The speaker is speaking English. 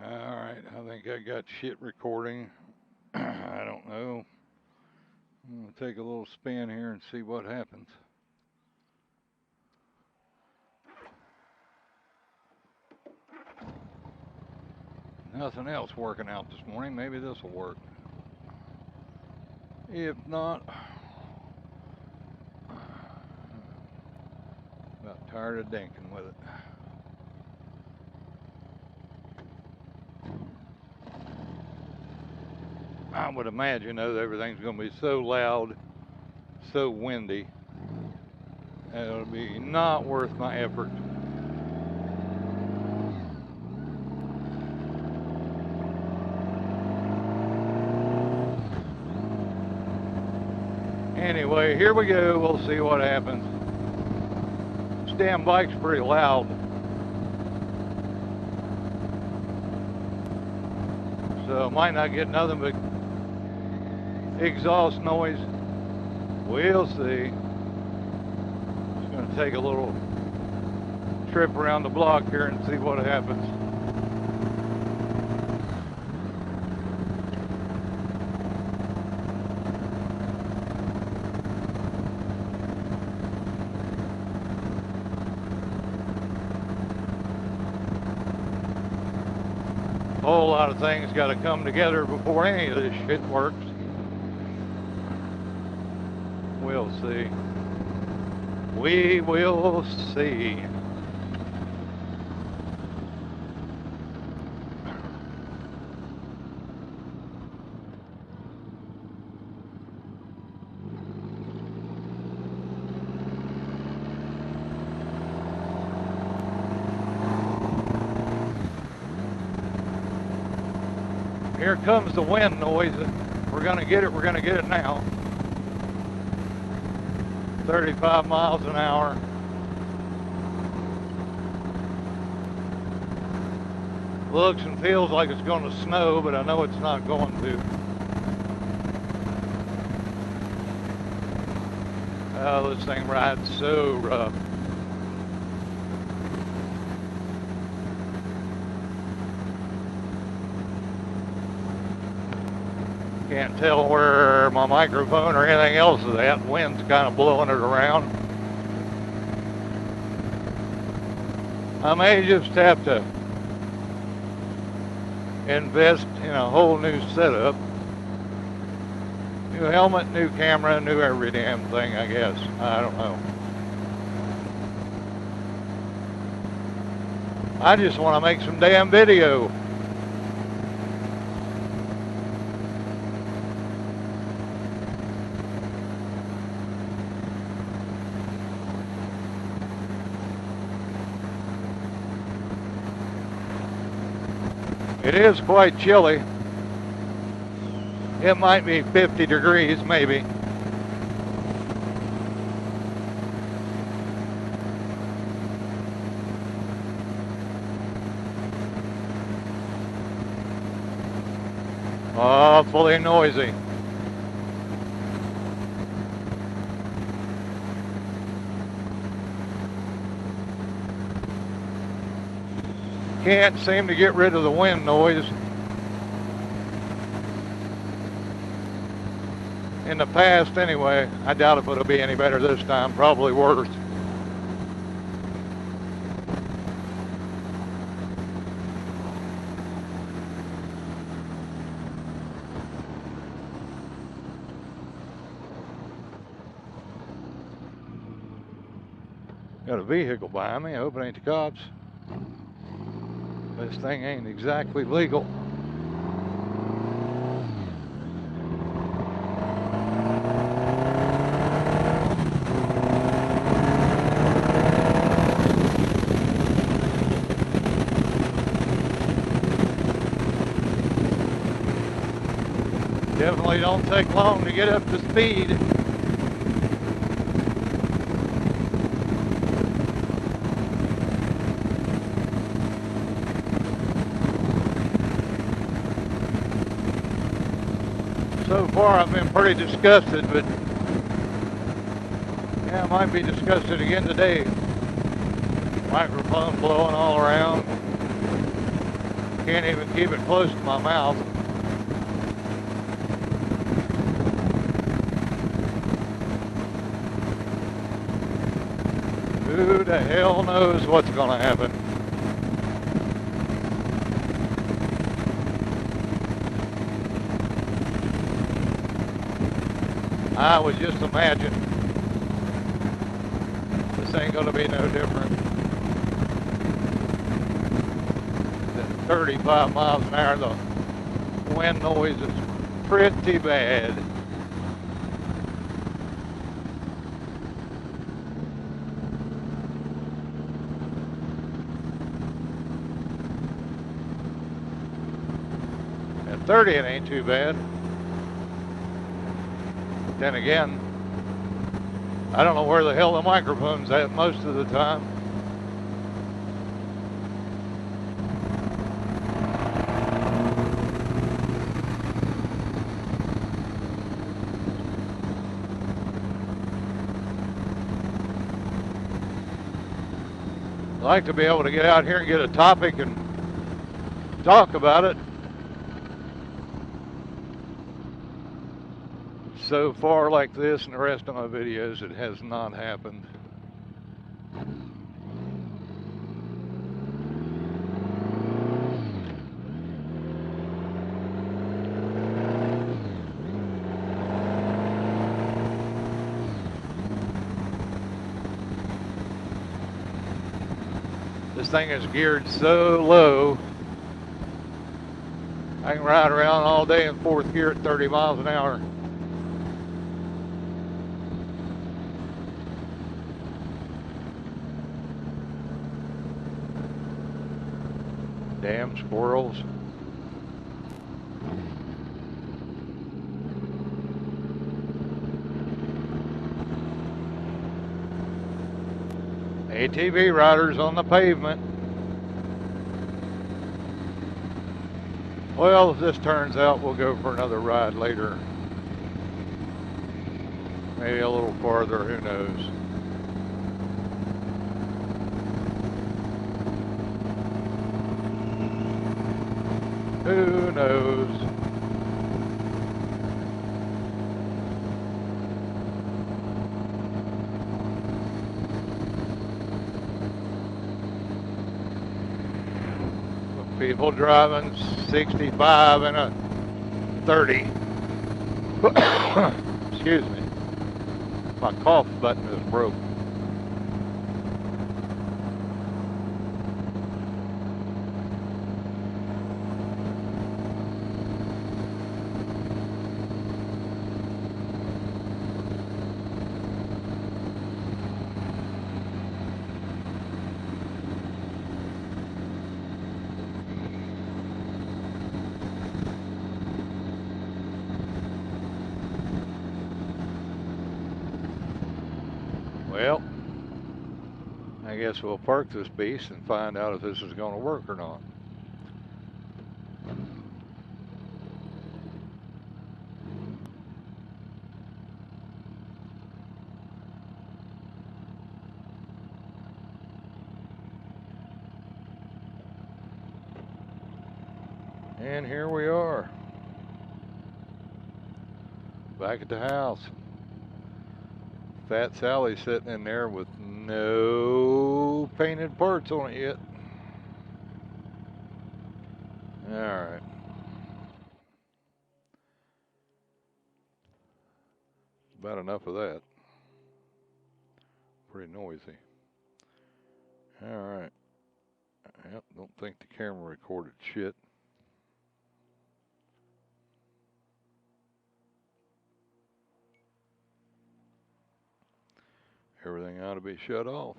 Alright, I think I got shit recording. I don't know. I'm going to take a little spin here and see what happens. Nothing else working out this morning. Maybe this will work. If not, about tired of dinking with it. I would imagine, though, that everything's going to be so loud, so windy, it'll be not worth my effort. Anyway, here we go. We'll see what happens. This damn bike's pretty loud. So I might not get nothing but exhaust noise. We'll see. Just going to take a little trip around the block here and see what happens. A whole lot of things got to come together before any of this shit works. We'll see. We will see. Here comes the wind noise. We're going to get it. We're going to get it now. 35 miles an hour. Looks and feels like it's going to snow, but I know it's not going to. Oh, this thing rides so rough. Can't tell where my microphone or anything else is at. Wind's kind of blowing it around. I may just have to invest in a whole new setup. New helmet, new camera, new every damn thing, I guess. I don't know. I just want to make some damn video. It is quite chilly. It might be 50 degrees, maybe. Awfully noisy. Can't seem to get rid of the wind noise. In the past, anyway. I doubt if it'll be any better this time. Probably worse. Got a vehicle behind me. I hope it ain't the cops. This thing ain't exactly legal. Definitely don't take long to get up to speed. So far I've been pretty disgusted, but yeah, I might be disgusted again today. Microphone blowing all around. Can't even keep it close to my mouth. Who the hell knows what's gonna happen? I would just imagine this ain't gonna be no different than 35 miles an hour. The wind noise is pretty bad. At 30 it ain't too bad. Then again, I don't know where the hell the microphone's at most of the time. I'd like to be able to get out here and get a topic and talk about it. So far, like this and the rest of my videos, it has not happened. This thing is geared so low, I can ride around all day in fourth gear at 30 miles an hour. Damn squirrels. ATV riders on the pavement. Well, if this turns out, we'll go for another ride later. Maybe a little farther, who knows. Who knows? People driving 65 and a 30. Excuse me. My cough button is broke. Well, I guess we'll park this beast and find out if this is going to work or not. And here we are, back at the house. Fat Sally sitting in there with no painted parts on it yet. All right. About enough of that. Pretty noisy. All right. Yep, don't think the camera recorded shit. Everything ought to be shut off.